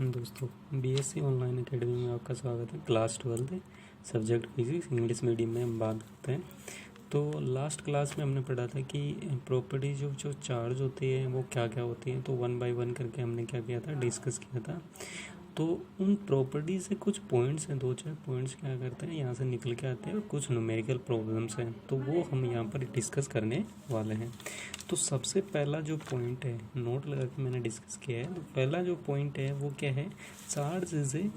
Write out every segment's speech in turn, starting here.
दोस्तों, BSc online academy में आपका स्वागत है। Class 12 subject physics English medium में हम बात करते हैं। तो लास्ट क्लास में हमने पढ़ा था कि प्रॉपर्टीज ऑफ जो चार्ज होती है वो क्या क्या होती हैं। तो 1 बाय 1 करके हमने क्या किया था, डिस्कस किया था। तो उन प्रॉपर्टीज से कुछ पॉइंट्स हैं, 2-4 पॉइंट्स क्या करते हैं यहाँ से निकल के आते हैं और कुछ न्यूमेरिकल प्रॉब्लम्स हैं, तो वो हम यहाँ पर डिस्कस करने वाले हैं। तो सबसे पहला जो पॉइंट है, नोट लगा के मैंने डिस्कस किया है। तो पहला जो पॉइंट है वो क्या है, charge is a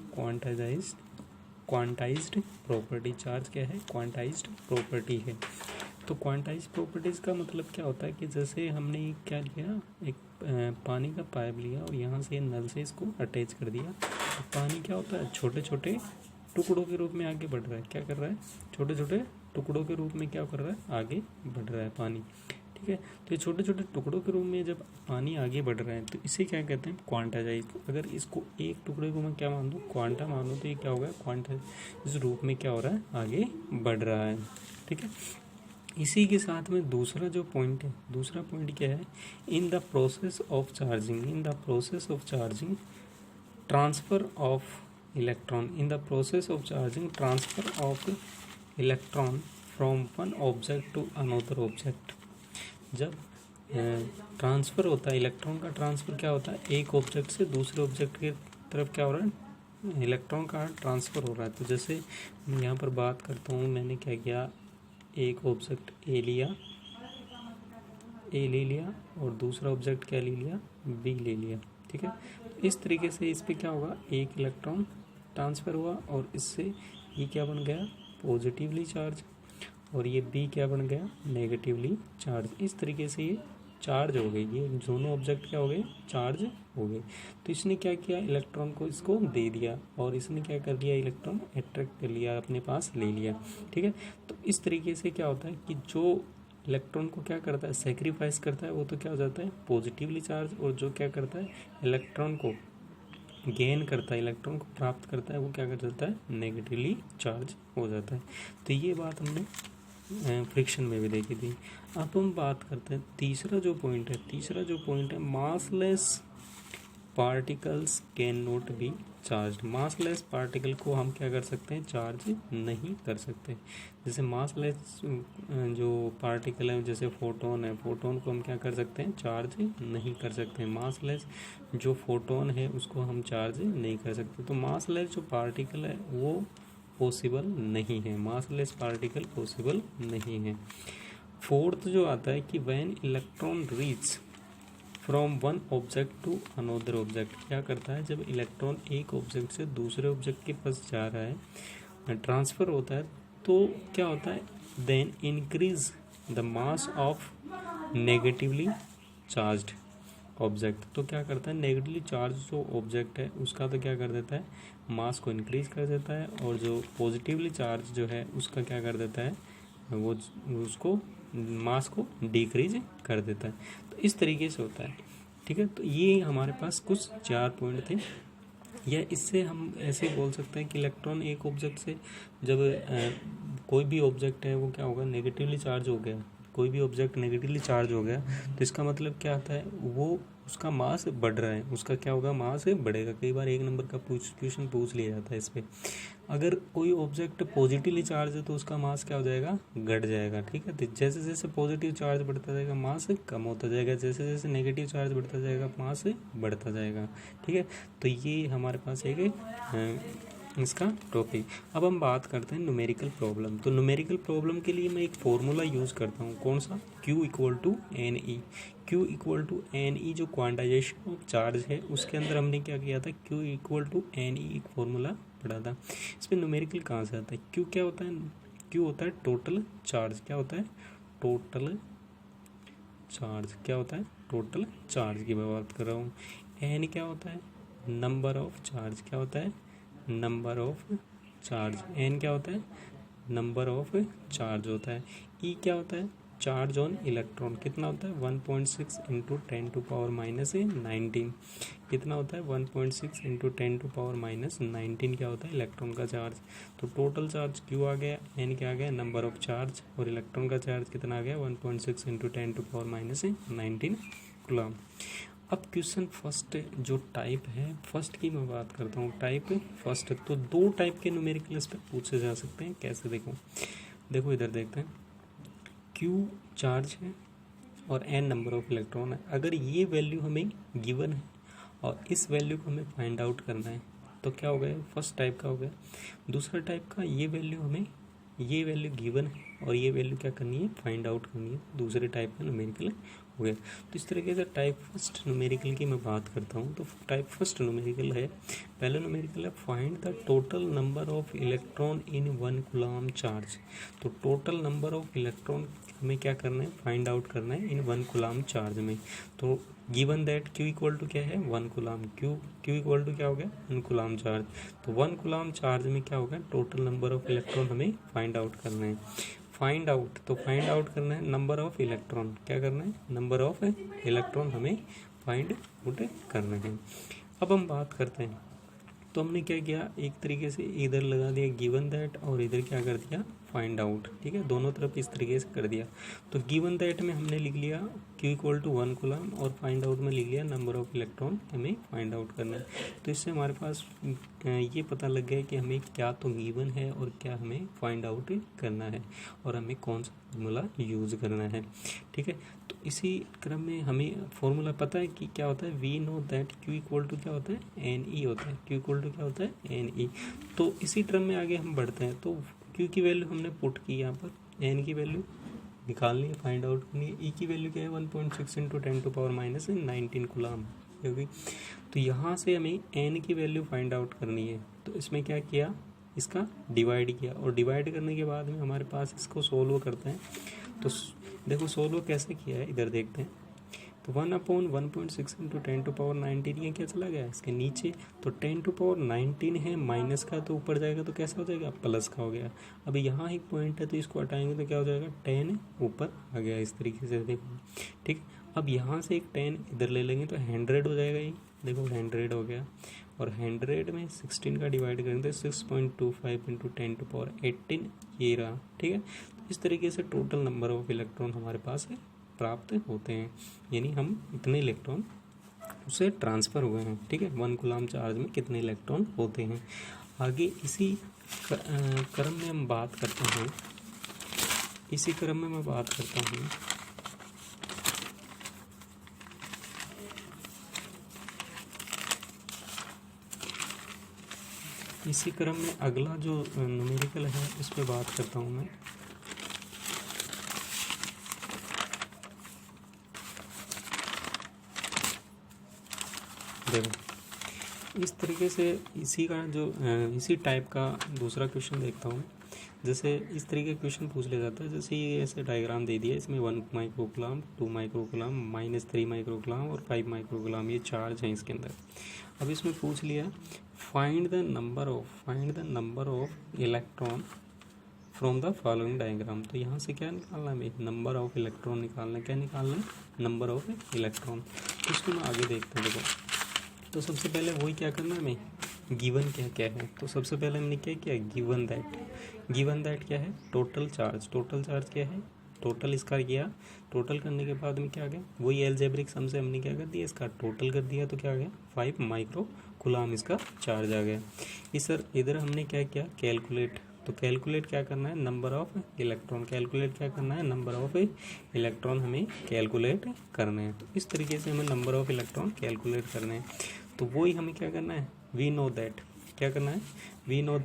quantized property. Charge क्या है, क्वांटाइज्ड प्रॉपर्टी है। तो क्वांटाइज्ड प्रॉपर्टीज़ का मतलब क्या होता है कि जैसे हमने क्या लिया, एक पानी का पाइप लिया और यहाँ से नल से इसको अटैच कर दिया। तो पानी क्या होता है, छोटे छोटे टुकड़ों के रूप में आगे बढ़ रहा है। क्या कर रहा है, छोटे छोटे टुकड़ों के रूप में क्या कर रहा है, आगे बढ़ रहा है पानी। ठीक है, तो ये छोटे छोटे टुकड़ों के रूप में जब पानी आगे बढ़ रहा है तो इसे क्या कहते हैं, क्वांटाइज। अगर इसको एक टुकड़े को मैं क्या मान दूँ, क्वांटा मान दूँ, तो ये क्या होगा, क्वांटा इस रूप में क्या हो रहा है, आगे बढ़ रहा है। ठीक है, इसी के साथ में दूसरा जो पॉइंट है, दूसरा पॉइंट क्या है, in the process of charging transfer of electron, in the process of charging transfer of electron from one object to another object. जब ट्रांसफ़र होता है, इलेक्ट्रॉन का ट्रांसफ़र क्या होता है, एक ऑब्जेक्ट से दूसरे ऑब्जेक्ट की तरफ क्या हो रहा है, इलेक्ट्रॉन का ट्रांसफ़र हो रहा है। तो जैसे यहाँ पर बात करता हूँ, मैंने क्या किया, एक ऑब्जेक्ट ए ले लिया और दूसरा ऑब्जेक्ट क्या ले लिया, बी ले लिया। ठीक है, तो इस तरीके से इस पर क्या होगा, एक इलेक्ट्रॉन ट्रांसफ़र हुआ और इससे ये क्या बन गया, पॉजिटिवली चार्ज, और ये बी क्या बन गया, नेगेटिवली चार्ज। इस तरीके से ये चार्ज हो गई, ये दोनों ऑब्जेक्ट क्या हो गए, चार्ज हो गए। तो इसने क्या किया, इलेक्ट्रॉन को इसको दे दिया और इसने क्या कर लिया, इलेक्ट्रॉन अट्रैक्ट कर लिया, अपने पास ले लिया। ठीक है, तो इस तरीके से क्या होता है कि जो इलेक्ट्रॉन को क्या करता है, सेक्रीफाइस करता है, वो तो क्या हो जाता है, पॉजिटिवली चार्ज, और जो क्या करता है, इलेक्ट्रॉन को गेन करता है, इलेक्ट्रॉन को प्राप्त करता है, वो क्या कर जाता है, नेगेटिवली चार्ज हो जाता है। तो ये बात हमने फ्रिक्शन में भी देखी थी। अब हम बात करते हैं तीसरा जो पॉइंट है, massless particles can not be charge. Massless particle को हम क्या कर सकते हैं, चार्ज नहीं कर सकते। जैसे मासलेस जो पार्टिकल है, जैसे फोटोन है, फोटोन को हम क्या कर सकते हैं, चार्ज नहीं कर सकते। मासलेस जो फोटोन है उसको हम चार्ज नहीं कर सकते। तो मासलेस जो पार्टिकल है वो पॉसिबल नहीं है, मासलेस पार्टिकल पॉसिबल नहीं है। फोर्थ जो आता है कि when electron reach from one object to another object, क्या करता है, जब इलेक्ट्रॉन एक ऑब्जेक्ट से दूसरे ऑब्जेक्ट के पास जा रहा है, ट्रांसफ़र होता है, तो क्या होता है, then increase the mass of negatively charged object. तो क्या करता है, नेगेटिवली चार्ज जो ऑब्जेक्ट है उसका तो क्या कर देता है, मास को इंक्रीज कर देता है, और जो पॉजिटिवली चार्ज जो है उसका क्या कर देता है, वो उसको मास को डिक्रीज कर देता है। तो इस तरीके से होता है। ठीक है, तो ये हमारे पास कुछ 4 पॉइंट थे। या इससे हम ऐसे बोल सकते हैं कि इलेक्ट्रॉन एक ऑब्जेक्ट से, जब कोई भी ऑब्जेक्ट है वो क्या होगा, नेगेटिवली चार्ज हो गया, कोई भी ऑब्जेक्ट नेगेटिवली चार्ज हो गया, तो इसका मतलब क्या आता है, वो उसका मास बढ़ रहा है, उसका क्या होगा, मास बढ़ेगा। कई बार 1 नंबर का क्वेश्चन पूछ लिया जाता है इस पर। अगर कोई ऑब्जेक्ट पॉजिटिवली चार्ज है तो उसका मास क्या हो जाएगा, घट जाएगा। ठीक है, तो जैसे जैसे पॉजिटिव चार्ज बढ़ता जाएगा मास कम होता जाएगा, जैसे जैसे नेगेटिव चार्ज बढ़ता जाएगा मास बढ़ता जाएगा। ठीक है, तो ये हमारे पास एक इसका टॉपिक। अब हम बात करते हैं न्यूमेरिकल प्रॉब्लम। तो न्यूमेरिकल प्रॉब्लम के लिए मैं एक फॉर्मूला यूज़ करता हूँ, कौन सा, Q equal to N E. जो क्वांटाइजेशन ऑफ चार्ज है उसके अंदर हमने क्या किया था, Q equal to N E एक फॉर्मूला पढ़ा था। इस पर न्यूमेरिकल कहाँ से आता है, Q क्या होता है, Q होता है टोटल चार्ज। क्या होता है, टोटल चार्ज। क्या होता है, टोटल चार्ज की मैं बात कर रहा हूँ। एन क्या होता है, नंबर ऑफ चार्ज। क्या होता है, नंबर ऑफ चार्ज। एन क्या होता है, नंबर ऑफ चार्ज होता है। ई क्या होता है, चार्ज ऑन इलेक्ट्रॉन। कितना होता है, 1.6 इंटू 10⁻⁻19। कितना होता है, 1.6 इंटू 10⁻⁻19 क्या होता है, इलेक्ट्रॉन का चार्ज। तो टोटल चार्ज क्यू आ गया, एन क्या आ गया, नंबर ऑफ चार्ज, और इलेक्ट्रॉन का चार्ज कितना आ गया, 1.6 इंटू 10⁻⁻19 कूलम। अब क्वेश्चन फर्स्ट जो टाइप है, फर्स्ट की मैं बात करता हूँ, टाइप फर्स्ट। तो दो टाइप के न्यूमेरिकल इस पर पूछे जा सकते हैं। कैसे? देखो इधर देखते हैं। क्यू चार्ज है और एन नंबर ऑफ इलेक्ट्रॉन है। अगर ये वैल्यू हमें गिवन है और इस वैल्यू को हमें फाइंड आउट करना है तो क्या हो गया? फर्स्ट टाइप का हो गया। दूसरा टाइप का, ये वैल्यू हमें, ये वैल्यू गिवन है और ये वैल्यू क्या करनी है? फाइंड आउट करनी है। दूसरे टाइप का न्यूमेरिकल हो गया। तो इस तरीके से टाइप फर्स्ट न्यूमेरिकल की मैं बात करता हूँ। तो टाइप फर्स्ट न्यूमेरिकल है, पहला न्यूमेरिकल है find the total number of electron in 1 coulomb charge. तो टोटल नंबर ऑफ इलेक्ट्रॉन हमें क्या करना है? फाइंड आउट करना है इन 1 कूलम्ब चार्ज में। तो given that Q equal to क्या है? 1 कूलम्ब। क्यू इक्वल टू क्या हो गया? 1 कूलम्ब चार्ज। तो 1 कूलम्ब चार्ज में क्या होगा? टोटल नंबर ऑफ इलेक्ट्रॉन हमें फाइंड आउट करना है। फाइंड आउट, तो फाइंड आउट करना है नंबर ऑफ इलेक्ट्रॉन। क्या करना है? नंबर ऑफ इलेक्ट्रॉन हमें फाइंड आउट करना है। अब हम बात करते हैं। तो हमने क्या किया? एक तरीके से इधर लगा दिया गिवन दैट और इधर क्या कर दिया? Find out. ठीक है, दोनों तरफ इस तरीके से कर दिया। तो गिवन दैट में हमने लिख लिया क्यू इक्वल टू 1 कूलम्ब और फाइंड आउट में लिख लिया नंबर ऑफ इलेक्ट्रॉन हमें फाइंड आउट करना है। तो इससे हमारे पास ये पता लग गया कि हमें क्या तो गिवन है और क्या हमें फाइंड आउट करना है और हमें कौन सा फॉर्मूला यूज़ करना है। ठीक है, तो इसी क्रम में हमें फॉर्मूला पता है कि क्या होता है? We know that Q equal to क्या होता है? एन ई होता है। क्यू इक्वल टू क्या होता है? N E. तो इसी क्रम में आगे हम बढ़ते हैं। तो क्यू की वैल्यू हमने पुट की यहाँ पर, एन की वैल्यू निकालनी है, फाइंड आउट करनी है। ई की वैल्यू क्या है? 1.6 इंटू 10⁻⁻19 कूलम्ब होगी। तो यहाँ से हमें एन की वैल्यू फाइंड आउट करनी है। तो इसमें क्या किया? इसका डिवाइड किया और डिवाइड करने के बाद में हमारे पास इसको सोल्व करते हैं। तो देखो सोल्व कैसे किया है, इधर देखते हैं। तो 1/1.6 इंटू 10⁻19 ये क्या चला गया? इसके नीचे। तो 10⁻19 है माइनस का, तो ऊपर जाएगा तो कैसा हो जाएगा? प्लस का हो गया। अब यहाँ एक पॉइंट है तो इसको हटाएंगे तो क्या हो जाएगा? 10 ऊपर आ गया। इस तरीके से देखो। ठीक, अब यहाँ से एक 10 इधर ले लेंगे तो 100 हो जाएगा। ये देखो 100 हो गया। और 100 में 16 का डिवाइड करेंगे तो 6.25 इंटू 10⁻18 ये रहा। ठीक है, तो इस तरीके से टोटल नंबर ऑफ इलेक्ट्रॉन हमारे पास है प्राप्त होते हैं, यानी हम इतने इलेक्ट्रॉन उसे ट्रांसफ़र हुए हैं। ठीक है, 1 कूलम्ब चार्ज में कितने इलेक्ट्रॉन होते हैं। आगे इसी क्रम में हम बात करते हैं। इसी क्रम में मैं बात करता हूँ इसी क्रम में अगला जो न्यूमेरिकल है उस पर बात करता हूँ मैं। देखो इस तरीके से इसी का जो इसी टाइप का दूसरा क्वेश्चन देखता हूँ। जैसे इस तरीके का क्वेश्चन पूछ लिया जाता है। जैसे ये ऐसे डायग्राम दे दिया, इसमें 1 micro coulomb, 2 micro coulomb, -3 micro coulomb और 5 माइक्रो कूलम्ब ये चार्ज हैं इसके अंदर। अब इसमें पूछ लिया find the number of electron from the following diagram. तो यहाँ से क्या निकालना है? नंबर ऑफ इलेक्ट्रॉन निकालना है। क्या निकालना है? Number of electron. तो इसको मैं आगे देखते हैं। देखो तो सबसे पहले वही क्या करना है हमें? गिवन क्या क्या है। तो सबसे पहले हमने क्या किया? गिवन दैट क्या है? टोटल चार्ज क्या है? टोटल इसका किया। टोटल करने के बाद में क्या आ गया? वही एल्जेब्रिक सम से हमने क्या कर दिया? इसका टोटल कर दिया। तो क्या आ गया? 5 माइक्रो कूलम्ब इसका चार्ज आ गया। इस सर इधर हमने क्या किया? कैलकुलेट। तो कैलकुलेट क्या करना है? Number of electron. कैलकुलेट क्या करना है? नंबर ऑफ इलेक्ट्रॉन हमें कैलकुलेट करना है। तो इस तरीके से हमें नंबर ऑफ इलेक्ट्रॉन कैलकुलेट करने हैं। तो वही हमें क्या करना है? We know that. क्या करना है? We know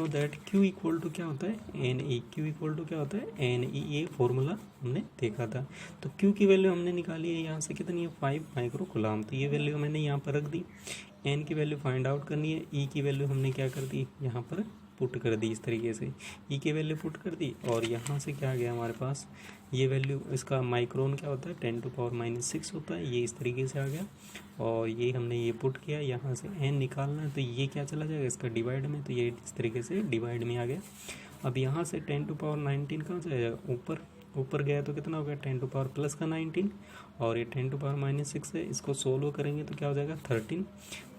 that Q equal to क्या होता है? N E. Q equal to क्या होता है? N E. ये फॉर्मूला हमने देखा था। तो क्यू की वैल्यू हमने निकाली है यहाँ से कितनी है? 5 माइक्रो कूलम्ब। तो ये वैल्यू मैंने यहाँ पर रख दी। एन की वैल्यू फाइंड आउट करनी है। ई की वैल्यू हमने क्या कर दी? यहाँ पर पुट कर दी। इस तरीके से ई की वैल्यू पुट कर दी और यहाँ से क्या आ गया हमारे पास? ये वैल्यू इसका माइक्रोन क्या होता है? 10⁻⁻6 होता है। ये इस तरीके से आ गया और ये हमने ये पुट किया। यहाँ से एन निकालना है तो ये क्या चला जाएगा? इसका डिवाइड में। तो ये इस तरीके से डिवाइड में आ गया। अब यहाँ से 10⁻19 कहाँ से आ जाएगा? ऊपर। ऊपर गया तो कितना हो गया 10 टू पावर प्लस का 19, और ये 10 टू पावर -6 है, इसको सोल्व करेंगे तो क्या हो जाएगा 13।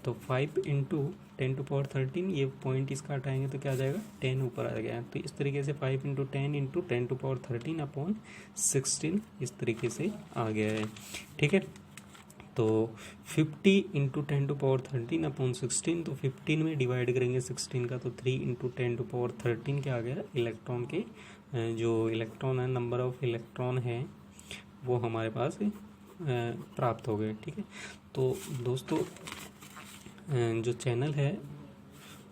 तो 5 इंटू 10 टू पावर 13, ये पॉइंट इसका हटाएंगे तो क्या आ जाएगा 10 ऊपर आ गया। तो इस तरीके से 5 इंटू 10 टू पावर 13 अपॉन 16 इस तरीके से आ गया है। ठीक है, तो 50 इंटू 10 टू पावर 13 अपॉन 16, तो 15 में डिवाइड करेंगे 16 का, तो 3 इंटू 10 टू पावर 13 क्या आ गया, इलेक्ट्रॉन के जो इलेक्ट्रॉन है, नंबर ऑफ इलेक्ट्रॉन है वो हमारे पास प्राप्त हो गए। ठीक है, तो दोस्तों जो चैनल है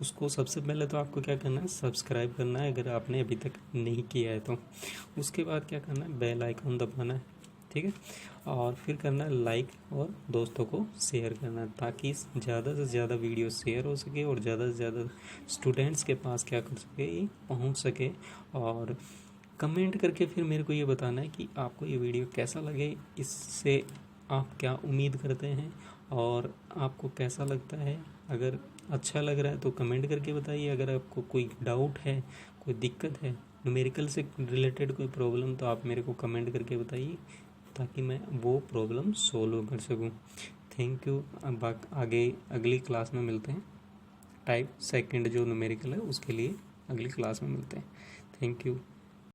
उसको सबसे पहले तो आपको क्या करना है, सब्सक्राइब करना है अगर आपने अभी तक नहीं किया है तो। उसके बाद क्या करना है, बेल आइकन दबाना है। ठीक है, और फिर करना है लाइक और दोस्तों को शेयर करना है, ताकि ज़्यादा से ज़्यादा वीडियो शेयर हो सके और ज़्यादा से ज़्यादा स्टूडेंट्स के पास क्या कर सके, ये पहुँच सके। और कमेंट करके फिर मेरे को ये बताना है कि आपको ये वीडियो कैसा लगे, इससे आप क्या उम्मीद करते हैं और आपको कैसा लगता है। अगर अच्छा लग रहा है तो कमेंट करके बताइए, अगर आपको कोई डाउट है, कोई दिक्कत है, न्यूमेरिकल से रिलेटेड कोई प्रॉब्लम, तो आप मेरे को कमेंट करके बताइए ताकि मैं वो प्रॉब्लम सोल्व कर सकूं। Thank you. अब आगे अगली क्लास में मिलते हैं। टाइप सेकंड जो न्यूमेरिकल है उसके लिए अगली क्लास में मिलते हैं। Thank you.